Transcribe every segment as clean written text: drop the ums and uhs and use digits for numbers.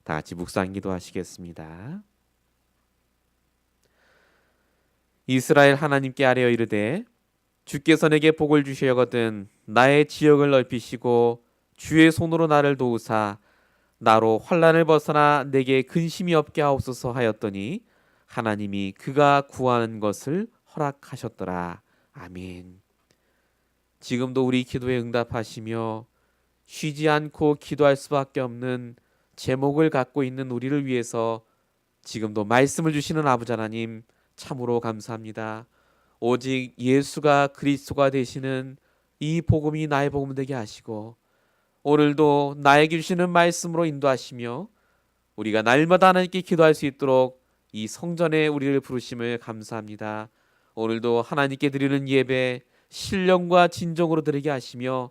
다 같이 묵상 기도하시겠습니다. 이스라엘 하나님께 아뢰어 이르되 주께서 내게 복을 주시려거든 나의 지역을 넓히시고 주의 손으로 나를 도우사 나로 환난을 벗어나 내게 근심이 없게 하옵소서 하였더니 하나님이 그가 구하는 것을 허락하셨더라. 아멘. 지금도 우리 기도에 응답하시며 쉬지 않고 기도할 수밖에 없는 제목을 갖고 있는 우리를 위해서 지금도 말씀을 주시는 아버지 하나님 참으로 감사합니다. 오직 예수가 그리스도가 되시는 이 복음이 나의 복음 되게 하시고 오늘도 나에게 주시는 말씀으로 인도하시며 우리가 날마다 하나님께 기도할 수 있도록 이 성전에 우리를 부르심을 감사합니다. 오늘도 하나님께 드리는 예배 신령과 진정으로 드리게 하시며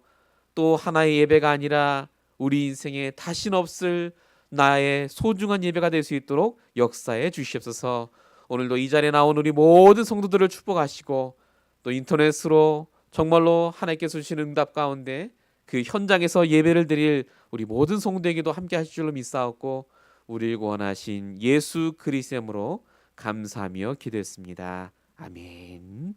또 하나의 예배가 아니라 우리 인생에 다시는 없을 나의 소중한 예배가 될 수 있도록 역사해 주시옵소서. 오늘도 이 자리에 나온 우리 모든 성도들을 축복하시고 또 인터넷으로 정말로 하나님께서 주시는 응답 가운데 그 현장에서 예배를 드릴 우리 모든 성도에게도 함께 하실 줄로 믿사옵고 우리를 구원하신 예수 그리스도로 감사하며 기도했습니다. 아멘.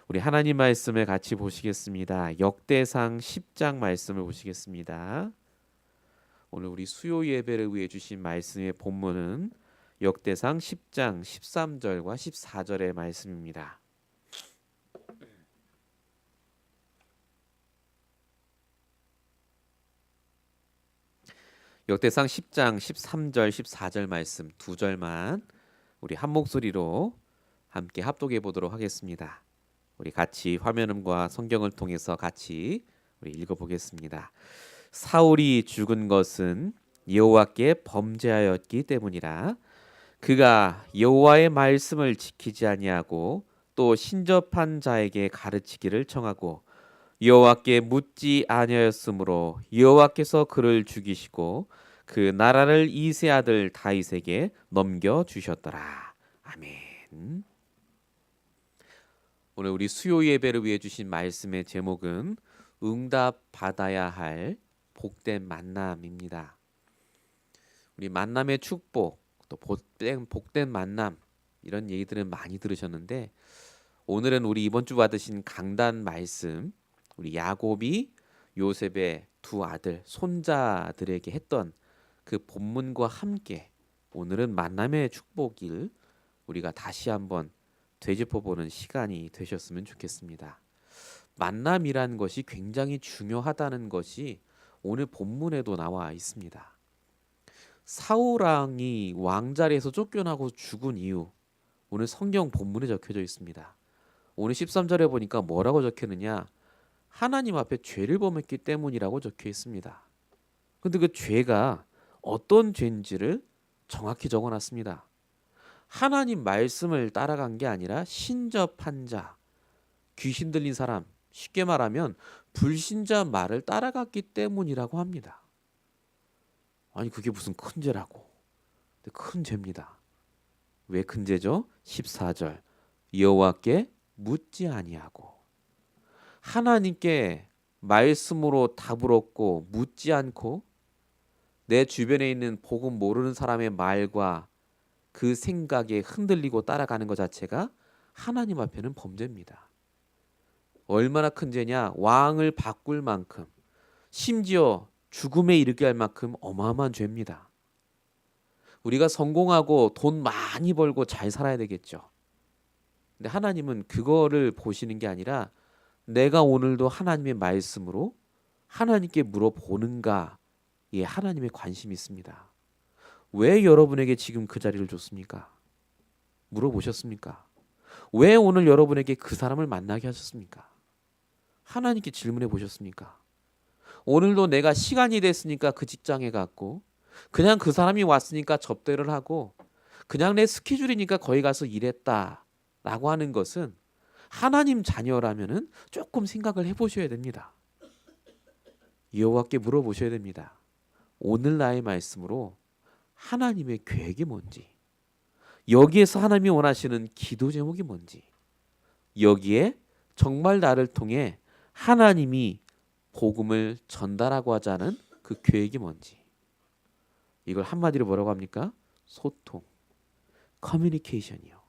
우리 하나님 말씀을 같이 보시겠습니다. 역대상 10장 말씀을 보시겠습니다. 오늘 우리 수요 예배를 위해 주신 말씀의 본문은 역대상 10장 13절과 14절의 말씀입니다. 역대상 10장 13절 14절 말씀 두 절만 우리 한 목소리로 함께 합독해 보도록 하겠습니다. 우리 같이 화면음과 성경을 통해서 같이 우리 읽어보겠습니다. 사울이 죽은 것은 여호와께 범죄하였기 때문이라. 그가 여호와의 말씀을 지키지 아니하고 또 신접한 자에게 가르치기를 청하고 여호와께 묻지 아니하였으므로 여호와께서 그를 죽이시고 그 나라를 이세 아들 다윗에게 넘겨 주셨더라. 아멘. 오늘 우리 수요 예배를 위해 주신 말씀의 제목은 응답 받아야 할 복된 만남입니다. 우리 만남의 축복, 또 복된 만남 이런 얘기들은 많이 들으셨는데 오늘은 우리 이번 주 받으신 강단 말씀 우리 야곱이 요셉의 두 아들 손자들에게 했던 그 본문과 함께 오늘은 만남의 축복을 우리가 다시 한번 되짚어보는 시간이 되셨으면 좋겠습니다. 만남이란 것이 굉장히 중요하다는 것이 오늘 본문에도 나와 있습니다. 사울 왕이 왕자리에서 쫓겨나고 죽은 이유 오늘 성경 본문에 적혀져 있습니다. 오늘 13절에 보니까 뭐라고 적혔느냐? 하나님 앞에 죄를 범했기 때문이라고 적혀 있습니다. 근데 그 죄가 어떤 죄인지를 정확히 적어놨습니다. 하나님 말씀을 따라간 게 아니라 신접한 자, 귀신 들린 사람, 쉽게 말하면 불신자 말을 따라갔기 때문이라고 합니다. 아니 그게 무슨 큰 죄라고. 근데 큰 죄입니다. 왜 큰 죄죠? 14절 여호와께 묻지 아니하고 하나님께 말씀으로 답을 얻고 묻지 않고 내 주변에 있는 복음 모르는 사람의 말과 그 생각에 흔들리고 따라가는 것 자체가 하나님 앞에는 범죄입니다. 얼마나 큰 죄냐? 왕을 바꿀 만큼 심지어 죽음에 이르게 할 만큼 어마어마한 죄입니다. 우리가 성공하고 돈 많이 벌고 잘 살아야 되겠죠. 근데 하나님은 그거를 보시는 게 아니라 내가 오늘도 하나님의 말씀으로 하나님께 물어보는가에 하나님의 관심이 있습니다. 왜 여러분에게 지금 그 자리를 줬습니까? 물어보셨습니까? 왜 오늘 여러분에게 그 사람을 만나게 하셨습니까? 하나님께 질문해 보셨습니까? 오늘도 내가 시간이 됐으니까 그 직장에 갔고 그냥 그 사람이 왔으니까 접대를 하고 그냥 내 스케줄이니까 거기 가서 일했다라고 하는 것은 하나님 자녀라면은 조금 생각을 해보셔야 됩니다. 여호와께 물어보셔야 됩니다. 오늘 나의 말씀으로 하나님의 계획이 뭔지, 여기에서 하나님이 원하시는 기도 제목이 뭔지, 여기에 정말 나를 통해 하나님이 복음을 전달하고 하자는 그 계획이 뭔지. 이걸 한마디로 뭐라고 합니까? 소통, 커뮤니케이션이요.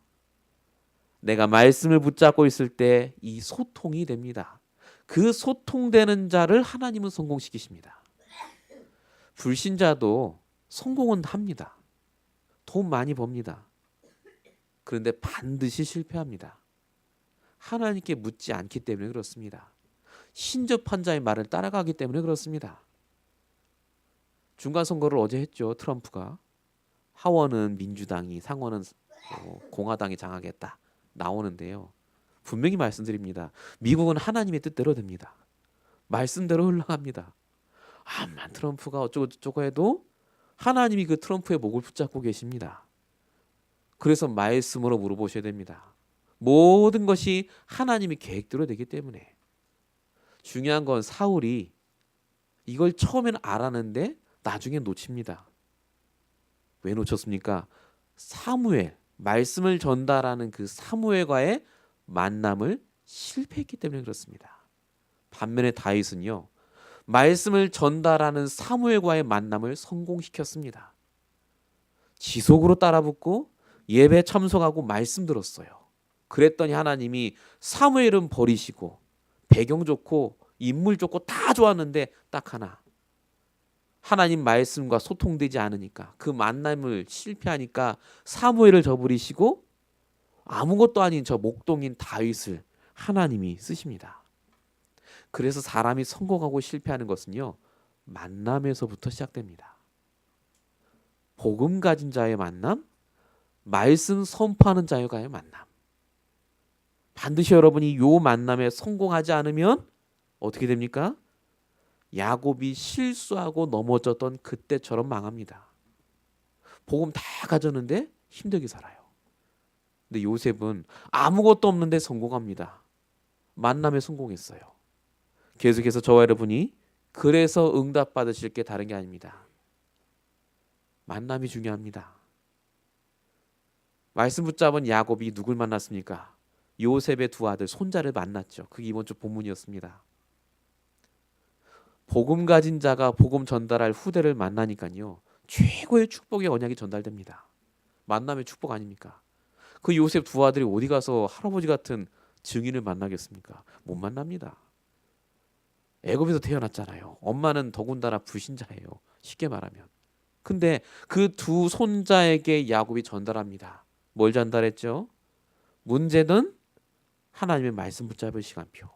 내가 말씀을 붙잡고 있을 때 이 소통이 됩니다. 그 소통되는 자를 하나님은 성공시키십니다. 불신자도 성공은 합니다. 돈 많이 법니다. 그런데 반드시 실패합니다. 하나님께 묻지 않기 때문에 그렇습니다. 신접한 자의 말을 따라가기 때문에 그렇습니다. 중간 선거를 어제 했죠. 트럼프가. 하원은 민주당이, 상원은 공화당이 장악했다. 나오는데요. 분명히 말씀드립니다. 미국은 하나님의 뜻대로 됩니다. 말씀대로 흘러갑니다. 암만 트럼프가 어쩌고 저쩌고 해도 하나님이 그 트럼프의 목을 붙잡고 계십니다. 그래서 말씀으로 물어보셔야 됩니다. 모든 것이 하나님의 계획대로 되기 때문에. 중요한 건 사울이 이걸 처음에는 알았는데 나중에 놓칩니다. 왜 놓쳤습니까? 사무엘, 말씀을 전달하는 그 사무엘과의 만남을 실패했기 때문에 그렇습니다. 반면에 다윗은요, 말씀을 전달하는 사무엘과의 만남을 성공시켰습니다. 지속으로 따라붙고 예배 참석하고 말씀 들었어요. 그랬더니 하나님이 사무엘은 버리시고 배경 좋고 인물 좋고 다 좋았는데 딱 하나, 하나님 말씀과 소통되지 않으니까, 그 만남을 실패하니까 사무엘을 저버리시고 아무것도 아닌 저 목동인 다윗을 하나님이 쓰십니다. 그래서 사람이 성공하고 실패하는 것은요, 만남에서부터 시작됩니다. 복음 가진 자의 만남, 말씀 선포하는 자와의 만남. 반드시 여러분이 요 만남에 성공하지 않으면 어떻게 됩니까? 야곱이 실수하고 넘어졌던 그때처럼 망합니다. 복음 다 가졌는데 힘들게 살아요. 근데 요셉은 아무것도 없는데 성공합니다. 만남에 성공했어요. 계속해서 저와 여러분이 그래서 응답 받으실 게 다른 게 아닙니다. 만남이 중요합니다. 말씀 붙잡은 야곱이 누굴 만났습니까? 요셉의 두 아들 손자를 만났죠. 그게 이번 주 본문이었습니다. 복음 가진 자가 복음 전달할 후대를 만나니까요, 최고의 축복의 언약이 전달됩니다. 만남의 축복 아닙니까? 그 요셉 두 아들이 어디 가서 할아버지 같은 증인을 만나겠습니까? 못 만납니다. 애굽에서 태어났잖아요. 엄마는 더군다나 불신자예요. 쉽게 말하면. 근데 그 두 손자에게 야곱이 전달합니다. 뭘 전달했죠? 문제는 하나님의 말씀 붙잡을 시간표.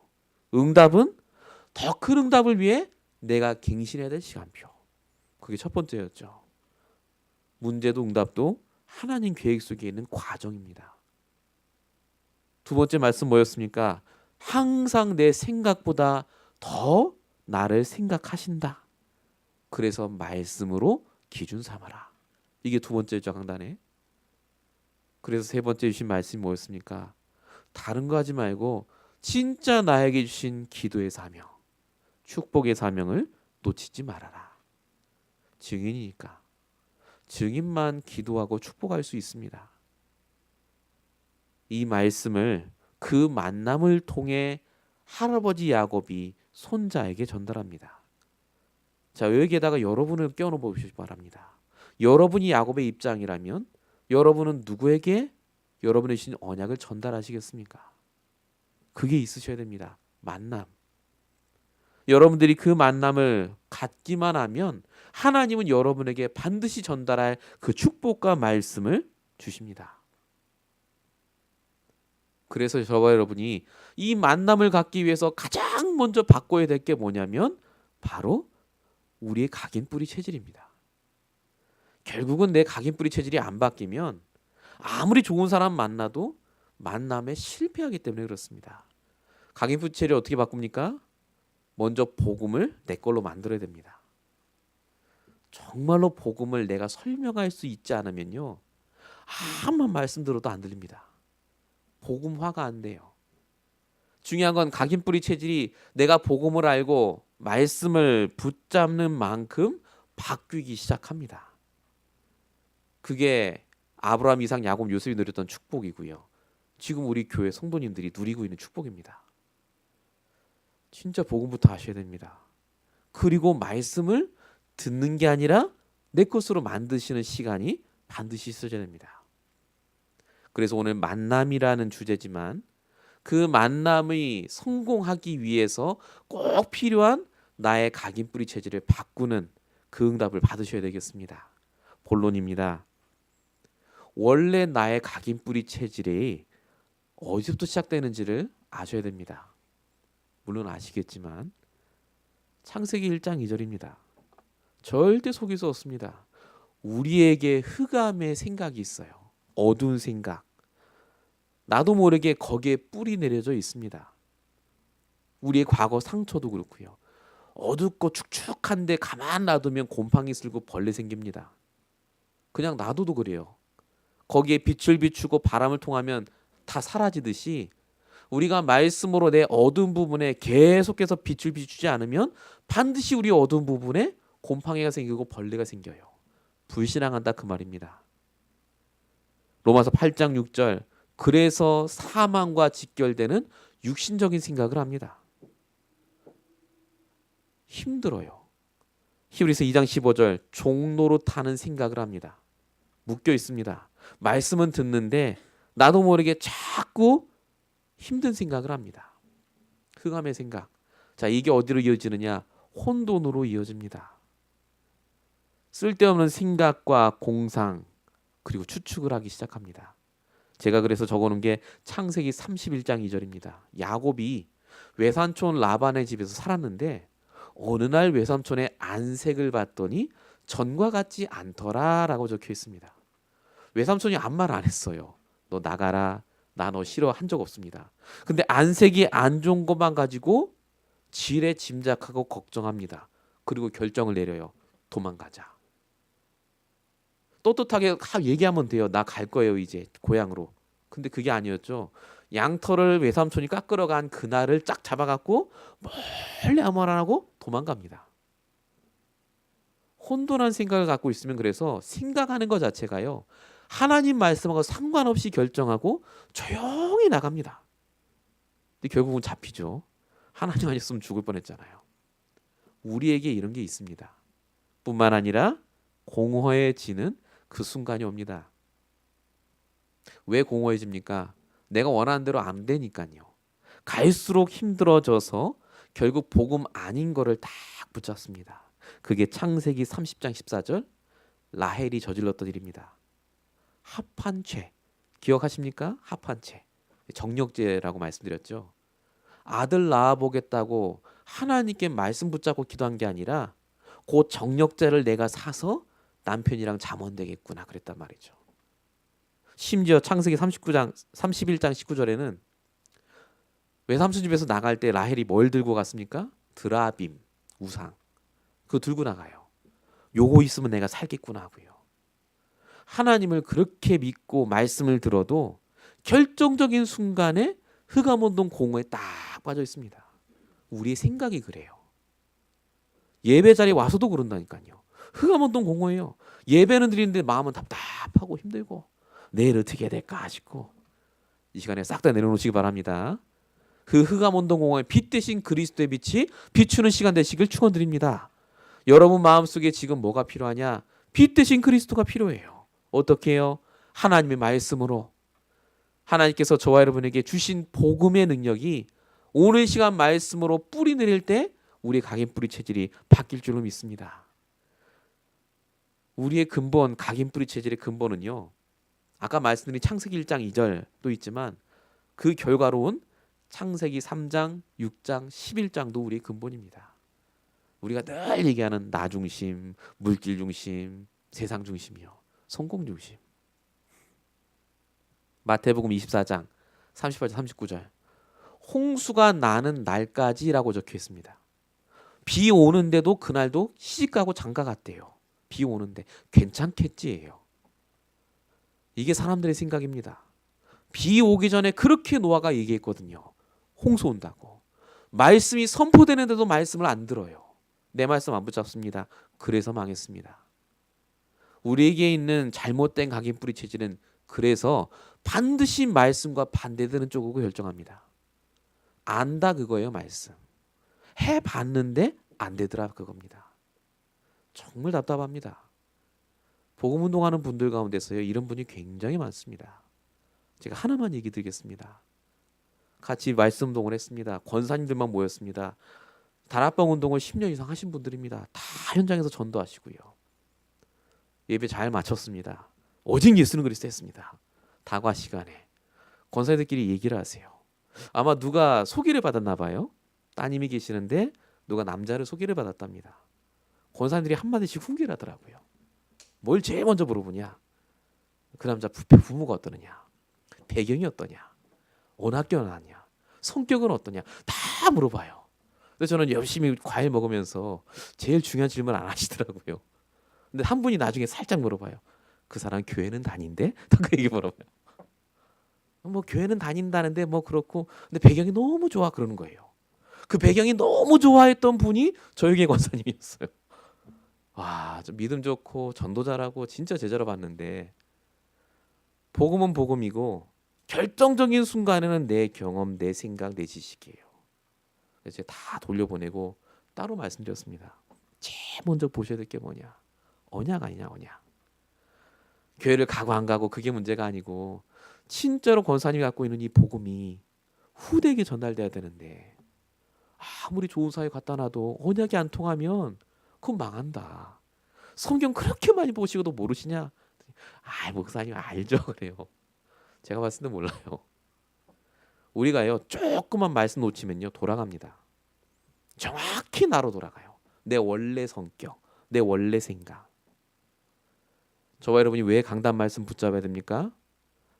응답은 더 큰 응답을 위해 내가 갱신해야 될 시간표. 그게 첫 번째였죠. 문제도 응답도 하나님 계획 속에 있는 과정입니다. 두 번째 말씀 뭐였습니까? 항상 내 생각보다 더 나를 생각하신다. 그래서 말씀으로 기준 삼아라. 이게 두 번째죠, 강단에. 그래서 세 번째 주신 말씀이 뭐였습니까? 다른 거 하지 말고 진짜 나에게 주신 기도의 사명, 축복의 사명을 놓치지 말아라. 증인이니까. 증인만 기도하고 축복할 수 있습니다. 이 말씀을, 그 만남을 통해 할아버지 야곱이 손자에게 전달합니다. 자, 여기에다가 여러분을 껴넣어 보시기 바랍니다. 여러분이 야곱의 입장이라면 여러분은 누구에게 여러분의 주신 언약을 전달하시겠습니까? 그게 있으셔야 됩니다. 만남. 여러분들이 그 만남을 갖기만 하면 하나님은 여러분에게 반드시 전달할 그 축복과 말씀을 주십니다. 그래서 저와 여러분이 이 만남을 갖기 위해서 가장 먼저 바꿔야 될 게 뭐냐면 바로 우리의 각인뿌리 체질입니다. 결국은 내 각인뿌리 체질이 안 바뀌면 아무리 좋은 사람 만나도 만남에 실패하기 때문에 그렇습니다. 각인뿌리 체질을 어떻게 바꿉니까? 먼저 복음을 내 걸로 만들어야 됩니다. 정말로 복음을 내가 설명할 수 있지 않으면요, 아무만 말씀 들어도 안 들립니다. 복음화가 안 돼요. 중요한 건 각인뿌리 체질이 내가 복음을 알고 말씀을 붙잡는 만큼 바뀌기 시작합니다. 그게 아브라함, 이삭, 야곱, 요셉이 누렸던 축복이고요. 지금 우리 교회 성도님들이 누리고 있는 축복입니다. 진짜 복음부터 아셔야 됩니다. 그리고 말씀을 듣는 게 아니라 내 것으로 만드시는 시간이 반드시 있어야 됩니다. 그래서 오늘 만남이라는 주제지만 그 만남이 성공하기 위해서 꼭 필요한 나의 각인뿌리 체질을 바꾸는 그 응답을 받으셔야 되겠습니다. 본론입니다. 원래 나의 각인뿌리 체질이 어디서부터 시작되는지를 아셔야 됩니다. 물론 아시겠지만 창세기 1장 2절입니다. 절대 속일 수 없습니다. 우리에게 흑암의 생각이 있어요. 어두운 생각. 나도 모르게 거기에 뿌리 내려져 있습니다. 우리의 과거 상처도 그렇고요. 어둡고 축축한데 가만 놔두면 곰팡이 쓸고 벌레 생깁니다. 그냥 놔둬도 그래요. 거기에 빛을 비추고 바람을 통하면 다 사라지듯이 우리가 말씀으로 내 어두운 부분에 계속해서 빛을 비추지 않으면 반드시 우리 어두운 부분에 곰팡이가 생기고 벌레가 생겨요. 불신앙한다 그 말입니다. 로마서 8장 6절 그래서 사망과 직결되는 육신적인 생각을 합니다. 힘들어요. 히브리서 2장 15절 종로로 타는 생각을 합니다. 묶여 있습니다. 말씀은 듣는데 나도 모르게 자꾸 힘든 생각을 합니다. 흑암의 생각. 자, 이게 어디로 이어지느냐? 혼돈으로 이어집니다. 쓸데없는 생각과 공상 그리고 추측을 하기 시작합니다. 제가 그래서 적어놓은 게 창세기 31장 2절입니다. 야곱이 외삼촌 라반의 집에서 살았는데 어느 날 외삼촌의 안색을 봤더니 전과 같지 않더라라고 적혀 있습니다. 외삼촌이 아무 말 안 했어요. 너 나가라. 나 너 싫어 한 적 없습니다. 근데 안색이 안 좋은 것만 가지고 지레 짐작하고 걱정합니다. 그리고 결정을 내려요. 도망가자. 떳떳하게 얘기하면 돼요. 나 갈 거예요 이제 고향으로. 근데 그게 아니었죠. 양털을 외삼촌이 깎으러 간 그날을 쫙 잡아갖고 멀리 아무 말 안 하고 도망갑니다. 혼돈한 생각을 갖고 있으면 그래서 생각하는 것 자체가요. 하나님 말씀하고 상관없이 결정하고 조용히 나갑니다. 근데 결국은 잡히죠. 하나님 아니었으면 죽을 뻔했잖아요. 우리에게 이런 게 있습니다. 뿐만 아니라 공허해지는 그 순간이 옵니다. 왜 공허해집니까? 내가 원하는 대로 안 되니까요. 갈수록 힘들어져서 결국 복음 아닌 거를 딱 붙잡습니다. 그게 창세기 30장 14절 라헬이 저질렀던 일입니다. 합한 죄 기억하십니까? 합한 죄 정력죄라고 말씀드렸죠. 아들 낳아보겠다고 하나님께 말씀 붙잡고 기도한 게 아니라 그 정력죄를 내가 사서 남편이랑 잠원되겠구나 그랬단 말이죠. 심지어 창세기 31장 19절에는 외삼촌 집에서 나갈 때 라헬이 뭘 들고 갔습니까? 드라빔 우상 그거 들고 나가요. 요거 있으면 내가 살겠구나 하고요. 하나님을 그렇게 믿고 말씀을 들어도 결정적인 순간에 흑암운동 공허에 딱 빠져 있습니다. 우리의 생각이 그래요. 예배 자리에 와서도 그런다니까요. 흑암운동 공허해요. 예배는 드리는데 마음은 답답하고 힘들고 내일 어떻게 해야 될까 싶고 이 시간에 싹 다 내려놓으시기 바랍니다. 그 흑암운동 공허에 빛 대신 그리스도의 빛이 비추는 시간 되시길 축원드립니다. 여러분 마음속에 지금 뭐가 필요하냐? 빛 대신 그리스도가 필요해요. 어떻게 해요? 하나님의 말씀으로 하나님께서 저와 여러분에게 주신 복음의 능력이 오늘 시간 말씀으로 뿌리 내릴 때 우리의 각인뿌리 체질이 바뀔 줄로 믿습니다. 우리의 근본 각인뿌리 체질의 근본은요. 아까 말씀드린 창세기 1장 2절도 있지만 그 결과로운 창세기 3장, 6장, 11장도 우리의 근본입니다. 우리가 늘 얘기하는 나 중심, 물질 중심, 세상 중심이요. 성공 중심. 마태복음 24장 38절 39절 홍수가 나는 날까지라고 적혀 있습니다. 비 오는데도 그날도 시집가고 장가 갔대요. 비 오는데 괜찮겠지예요. 이게 사람들의 생각입니다. 비 오기 전에 그렇게 노아가 얘기했거든요. 홍수 온다고. 말씀이 선포되는데도 말씀을 안 들어요. 내 말씀 안 붙잡습니다. 그래서 망했습니다. 우리에게 있는 잘못된 각인뿌리 체질은 그래서 반드시 말씀과 반대되는 쪽으로 결정합니다. 안다 그거예요. 말씀. 해봤는데 안 되더라 그겁니다. 정말 답답합니다. 복음 운동하는 분들 가운데서요, 이런 분이 굉장히 많습니다. 제가 하나만 얘기 드리겠습니다. 같이 말씀 운동을 했습니다. 권사님들만 모였습니다. 다락방 운동을 10년 이상 하신 분들입니다. 다 현장에서 전도하시고요. 예배 잘 마쳤습니다. 오직 예수는 그리스도 했습니다. 다과 시간에 권사님들끼리 얘기를 하세요. 아마 누가 소개를 받았나 봐요. 따님이 계시는데 누가 남자를 소개를 받았답니다. 권사님들이 한마디씩 훈계를 하더라고요. 뭘 제일 먼저 물어보냐? 그 남자 부모가 어떠느냐? 배경이 어떠냐? 어느 학교 나왔냐? 성격은 어떠냐? 다 물어봐요. 근데 저는 열심히 과일 먹으면서 제일 중요한 질문 안 하시더라고요. 근데 한 분이 나중에 살짝 물어봐요. 그 사람 교회는 다닌대? 그 얘기 물어봐요. 뭐 교회는 다닌다는데 뭐 그렇고, 근데 배경이 너무 좋아 그러는 거예요. 그 배경이 너무 좋아했던 분이 저희 교회 권사님이었어요. 와, 좀 믿음 좋고 전도 잘하고 진짜 제자로 봤는데, 복음은 복음이고 결정적인 순간에는 내 경험, 내 생각, 내 지식이에요. 그래서 제가 다 돌려보내고 따로 말씀드렸습니다. 제일 먼저 보셔야 될 게 뭐냐? 언약 아니냐, 언약. 교회를 가고 안 가고 그게 문제가 아니고, 진짜로 권사님이 갖고 있는 이 복음이 후대에게 전달돼야 되는데, 아무리 좋은 사회 갖다 놔도 언약이 안 통하면 그건 망한다. 성경 그렇게 많이 보시고도 모르시냐? 목사님 알죠. 그래요. 제가 봤을 때 몰라요. 우리가요, 조금만 말씀 놓치면요 돌아갑니다. 정확히 나로 돌아가요. 내 원래 성격, 내 원래 생각. 저와 여러분이 왜 강단 말씀 붙잡아야 됩니까?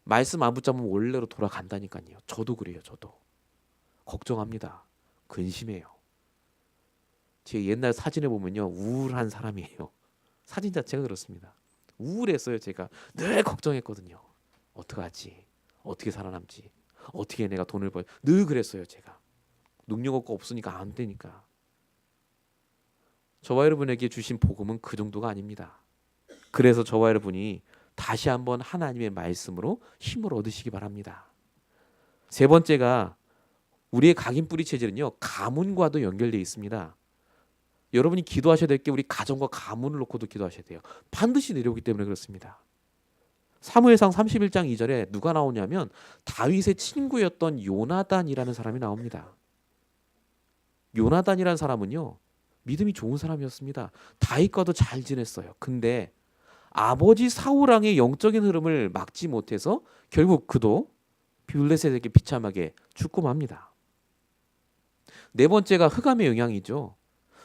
말씀 안 붙잡으면 원래로 돌아간다니까요. 저도 그래요. 저도 걱정합니다. 근심해요. 제 옛날 사진에 보면요, 우울한 사람이에요. 사진 자체가 그렇습니다. 우울했어요. 제가 늘 걱정했거든요. 어떡하지? 어떻게 살아남지? 어떻게 내가 돈을 벌? 늘 그랬어요. 제가 능력 없고 없으니까 안 되니까. 저와 여러분에게 주신 복음은 그 정도가 아닙니다. 그래서 저와 여러분이 다시 한번 하나님의 말씀으로 힘을 얻으시기 바랍니다. 세 번째가, 우리의 각인 뿌리 체질은요, 가문과도 연결되어 있습니다. 여러분이 기도하셔야 될 게 우리 가정과 가문을 놓고도 기도하셔야 돼요. 반드시 내려오기 때문에 그렇습니다. 사무엘상 31장 2절에 누가 나오냐면 다윗의 친구였던 요나단이라는 사람이 나옵니다. 요나단이라는 사람은요, 믿음이 좋은 사람이었습니다. 다윗과도 잘 지냈어요. 근데 아버지 사울 왕의 영적인 흐름을 막지 못해서 결국 그도 블레셋에게 비참하게 죽고 맙니다. 네 번째가 흑암의 영향이죠.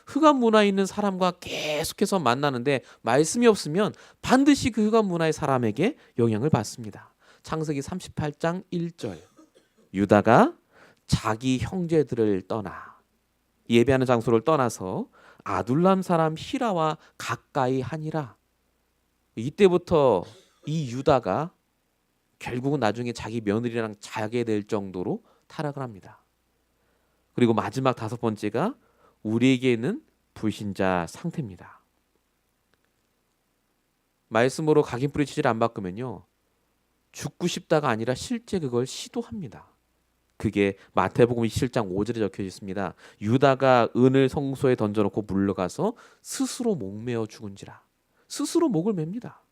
흑암 문화에 있는 사람과 계속해서 만나는데 말씀이 없으면 반드시 그 흑암 문화의 사람에게 영향을 받습니다. 창세기 38장 1절, 유다가 자기 형제들을 떠나 예배하는 장소를 떠나서 아둘람 사람 히라와 가까이 하니라. 이때부터 이 유다가 결국은 나중에 자기 며느리랑 자게 될 정도로 타락을 합니다. 그리고 마지막 다섯 번째가 우리에게는 불신자 상태입니다. 말씀으로 각인 뿌리 체질 안 바꾸면요, 죽고 싶다가 아니라 실제 그걸 시도합니다. 그게 마태복음 27장 5절에 적혀 있습니다. 유다가 은을 성소에 던져놓고 물러가서 스스로 목매어 죽은지라. 스스로 목을 맵니다.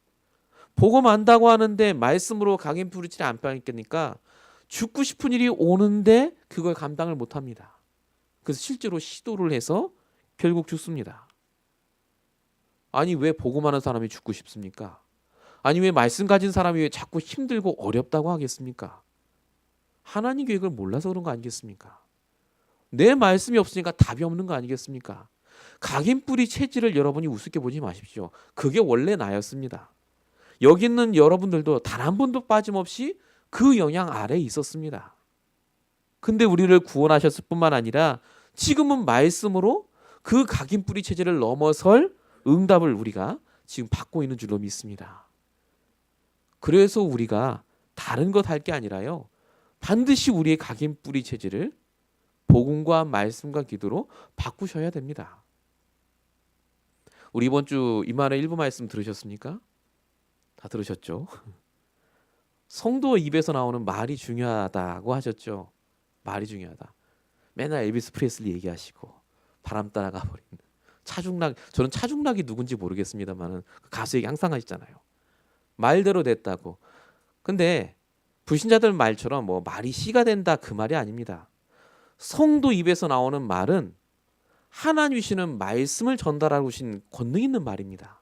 복음 안다고 하는데 말씀으로 각인 뿌리 체질 안 바뀌니까 죽고 싶은 일이 오는데 그걸 감당을 못합니다. 그래서 실제로 시도를 해서 결국 죽습니다. 아니, 왜 복음하는 사람이 죽고 싶습니까? 아니, 왜 말씀 가진 사람이 왜 자꾸 힘들고 어렵다고 하겠습니까? 하나님 계획을 몰라서 그런 거 아니겠습니까? 내 말씀이 없으니까 답이 없는 거 아니겠습니까? 각인 뿌리 체질을 여러분이 우습게 보지 마십시오. 그게 원래 나였습니다. 여기 있는 여러분들도 단 한 번도 빠짐없이 그 영향 아래에 있었습니다. 근데 우리를 구원하셨을 뿐만 아니라 지금은 말씀으로 그 각인 뿌리 체질을 넘어설 응답을 우리가 지금 받고 있는 줄로 믿습니다. 그래서 우리가 다른 것 할 게 아니라요, 반드시 우리의 각인 뿌리 체질을 복음과 말씀과 기도로 바꾸셔야 됩니다. 우리 이번 주 임마누엘 일부 말씀 들으셨습니까? 다 들으셨죠? 성도 입에서 나오는 말이 중요하다고 하셨죠. 말이 중요하다. 맨날 엘비스 프레슬리 얘기하시고 바람 따라가 버리는 차중락, 저는 차중락이 누군지 모르겠습니다만은 그 가수 얘기 항상 하시잖아요. 말대로 됐다고. 근데 불신자들 말처럼 뭐 말이 씨가 된다 그 말이 아닙니다. 성도 입에서 나오는 말은 하나님 주시는 말씀을 전달하고 주신 권능 있는 말입니다.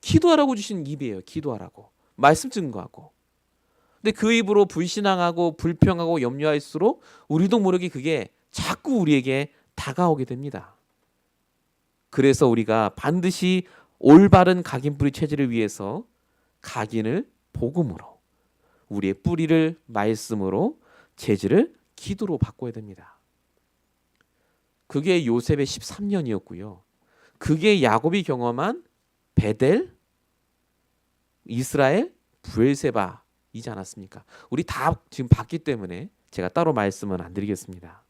기도하라고 주신 입이에요. 기도하라고. 말씀 증거하고. 근데 그 입으로 불신앙하고 불평하고 염려할수록 우리도 모르게 그게 자꾸 우리에게 다가오게 됩니다. 그래서 우리가 반드시 올바른 각인뿌리 체질을 위해서 각인을 복음으로, 우리의 뿌리를 말씀으로, 체질을 기도로 바꿔야 됩니다. 그게 요셉의 13년이었고요. 그게 야곱이 경험한 베델, 이스라엘, 브엘세바이지 않았습니까? 우리 다 지금 봤기 때문에 제가 따로 말씀은 안 드리겠습니다.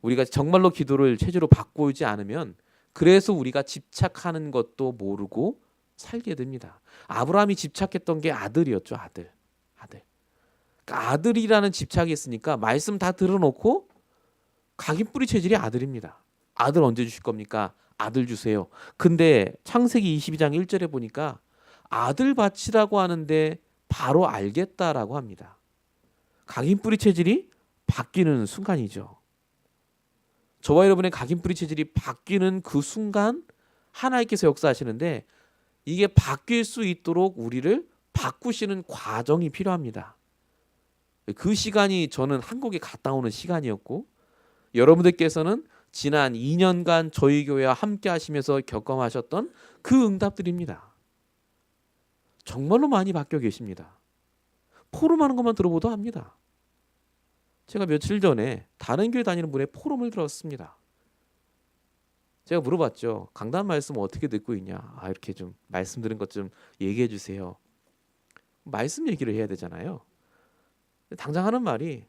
우리가 정말로 기도를 체질로 바꾸지 않으면 그래서 우리가 집착하는 것도 모르고 살게 됩니다. 아브라함이 집착했던 게 아들이었죠. 아들. 그러니까 아들이라는 집착이 있으니까 말씀 다 들어놓고 각인뿌리 체질이 아들입니다. 아들 언제 주실 겁니까? 아들 주세요. 근데 창세기 22장 1절에 보니까 아들 바치라고 하는데 바로 알겠다라고 합니다. 각인뿌리 체질이 바뀌는 순간이죠. 저와 여러분의 각인뿌리 체질이 바뀌는 그 순간 하나님께서 역사하시는데 이게 바뀔 수 있도록 우리를 바꾸시는 과정이 필요합니다. 그 시간이 저는 한국에 갔다 오는 시간이었고 여러분들께서는 지난 2년간 저희 교회와 함께 하시면서 경험하셨던 그 응답들입니다. 정말로 많이 바뀌어 계십니다. 포럼하는 것만 들어보도 합니다. 제가 며칠 전에 다른 교회 다니는 분의 포럼을 들었습니다. 제가 물어봤죠. 강단 말씀 어떻게 듣고 있냐. 이렇게 좀 말씀 들은 것 좀 얘기해 주세요. 말씀 얘기를 해야 되잖아요. 당장 하는 말이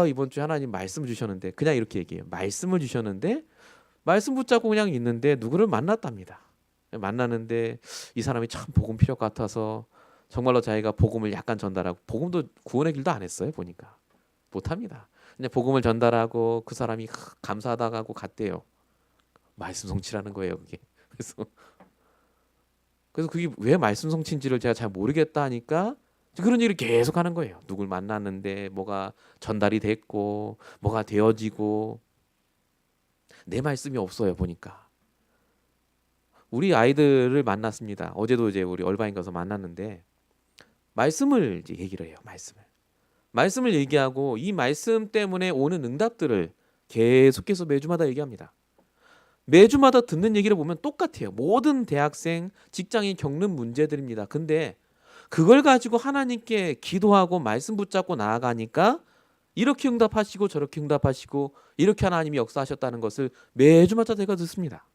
이번 주에 하나님 말씀 주셨는데 그냥 이렇게 얘기해요. 말씀을 주셨는데 말씀 붙잡고 그냥 있는데 누구를 만났답니다. 만나는데 이 사람이 참 복음 필요 같아서 정말로 자기가 복음을 약간 전달하고 복음도 구원의 길도 안 했어요. 보니까 못합니다. 그냥 복음을 전달하고 그 사람이 감사하다고 하고 갔대요. 말씀 성취라는 거예요. 그게. 그래서 그게 왜 말씀 성취인지를 제가 잘 모르겠다 하니까 그런 얘기를 계속 하는 거예요. 누굴 만났는데 뭐가 전달이 됐고 뭐가 되어지고 내 말씀이 없어요. 보니까 우리 아이들을 만났습니다. 어제도 이제 우리 얼바인 가서 만났는데 말씀을 이제 얘기를 해요. 말씀을 얘기하고 이 말씀 때문에 오는 응답들을 계속해서 매주마다 얘기합니다. 매주마다 듣는 얘기를 보면 똑같아요. 모든 대학생, 직장인 겪는 문제들입니다. 근데 그걸 가지고 하나님께 기도하고 말씀 붙잡고 나아가니까 이렇게 응답하시고 저렇게 응답하시고 이렇게 하나님이 역사하셨다는 것을 매주마다 제가 듣습니다.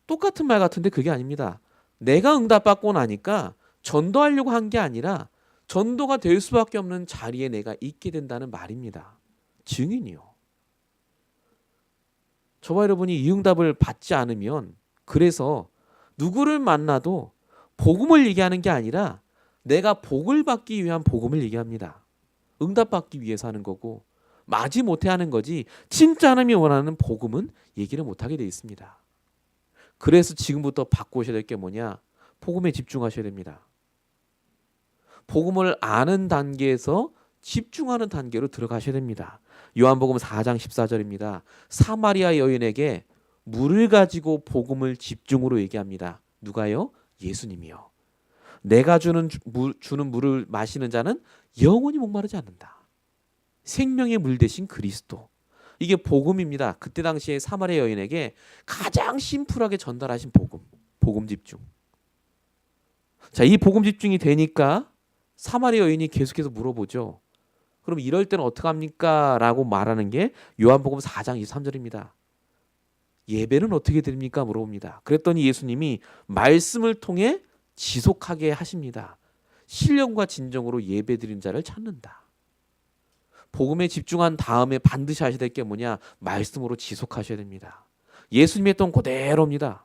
똑같은 말 같은데 그게 아닙니다. 내가 응답받고 나니까 전도하려고 한 게 아니라 전도가 될 수밖에 없는 자리에 내가 있게 된다는 말입니다. 증인이요. 저와 여러분이 이 응답을 받지 않으면 그래서 누구를 만나도 복음을 얘기하는 게 아니라 내가 복을 받기 위한 복음을 얘기합니다. 응답받기 위해서 하는 거고 마지 못해 하는 거지 진짜 하나님이 원하는 복음은 얘기를 못하게 돼 있습니다. 그래서 지금부터 바꾸셔야 될 게 뭐냐? 복음에 집중하셔야 됩니다. 복음을 아는 단계에서 집중하는 단계로 들어가셔야 됩니다. 요한복음 4장 14절입니다. 사마리아 여인에게 물을 가지고 복음을 집중으로 얘기합니다. 누가요? 예수님이요. 내가 주는 물을 마시는 자는 영원히 목마르지 않는다. 생명의 물 대신 그리스도. 이게 복음입니다. 그때 당시에 사마리아 여인에게 가장 심플하게 전달하신 복음 집중. 자, 이 복음 집중이 되니까 사마리아 여인이 계속해서 물어보죠. 그럼 이럴 때는 어떡합니까? 라고 말하는 게 요한복음 4장 23절입니다. 예배는 어떻게 드립니까? 물어봅니다. 그랬더니 예수님이 말씀을 통해 지속하게 하십니다. 신령과 진정으로 예배 드리는 자를 찾는다. 복음에 집중한 다음에 반드시 하셔야 될 게 뭐냐? 말씀으로 지속하셔야 됩니다. 예수님이 했던 그대로입니다.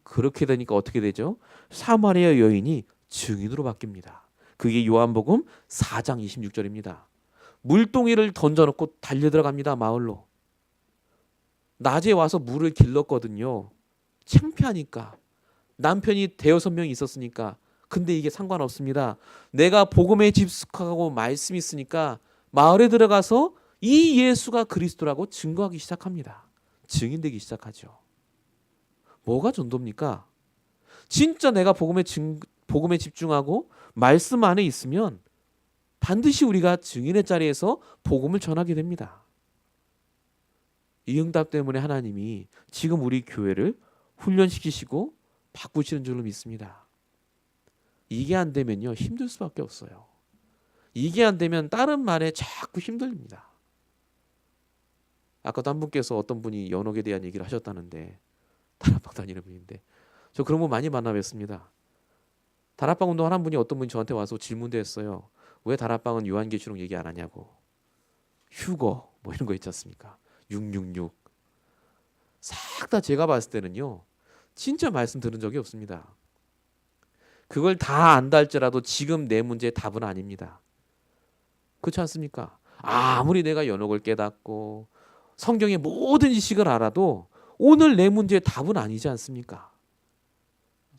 그렇게 되니까 어떻게 되죠? 사마리아 여인이 증인으로 바뀝니다. 그게 요한복음 4장 26절입니다. 물동이를 던져놓고 달려들어갑니다. 마을로. 낮에 와서 물을 길렀거든요. 창피하니까. 남편이 대여섯 명이 있었으니까. 근데 이게 상관없습니다. 내가 복음에 집숙하고 말씀이 있으니까 마을에 들어가서 이 예수가 그리스도라고 증거하기 시작합니다. 증인되기 시작하죠. 뭐가 전도입니까? 진짜 내가 복음에 집중하고 말씀 안에 있으면 반드시 우리가 증인의 자리에서 복음을 전하게 됩니다. 이 응답 때문에 하나님이 지금 우리 교회를 훈련시키시고 바꾸시는 줄로 믿습니다. 이게 안 되면요, 힘들 수밖에 없어요. 이게 안 되면 다른 말에 자꾸 힘들립니다. 아까도 한 분께서 어떤 분이 연옥에 대한 얘기를 하셨다는데, 다락방 다니는 분인데 저 그런 분 많이 만나 뵀습니다. 다락방 운동하는 분이 어떤 분이 저한테 와서 질문도 했어요. 왜 다락방은 요한계시록 얘기 안 하냐고. 휴거 뭐 이런 거 있지 않습니까? 666 싹 다 제가 봤을 때는요, 진짜 말씀 들은 적이 없습니다. 그걸 다 안다 할지라도 지금 내 문제의 답은 아닙니다. 그렇지 않습니까? 아무리 내가 연옥을 깨닫고 성경의 모든 지식을 알아도 오늘 내 문제의 답은 아니지 않습니까?